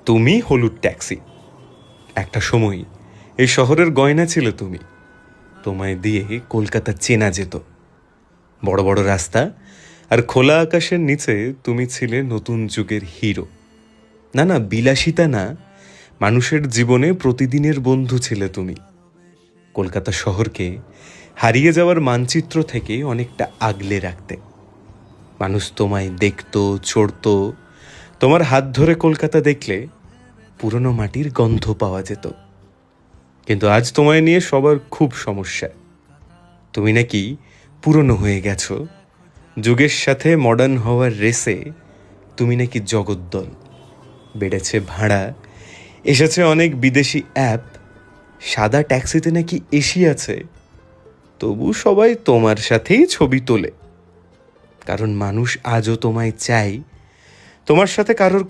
তুমি হলুদ ট্যাক্সি। একটা সময় এই শহরের গয়না ছিল তুমি। তোমায় দিয়ে কলকাতা চেনা যেত। বড় বড় রাস্তা আর খোলা আকাশের নিচে তুমি ছিলে নতুন যুগের হিরো। না না, বিলাসিতা না, মানুষের জীবনে প্রতিদিনের বন্ধু ছিলে তুমি। কলকাতা শহরকে হারিয়ে যাওয়ার মানচিত্র থেকে অনেকটা আগলে রাখতে। মানুষ তোমায় দেখতো, চড়তো। তোমার হাত ধরে কলকাতা দেখলে পুরনো মাটির গন্ধ পাওয়া যেত। কিন্তু আজ তোমায় নিয়ে সবার খুব সমস্যা। তুমি নাকি পুরনো হয়ে গেছো। যুগের সাথে মডার্ন হওয়ার রেসে তুমি নাকি জগদ্দল। বেড়েছে ভাড়া, এসেছে অনেক বিদেশি অ্যাপ, সাদা ট্যাক্সিতে নাকি এসি আছে। তবু সবাই তোমার সাথেই ছবি তোলে, কারণ মানুষ আজও তোমায় চায়। তোমার সাথে কারোর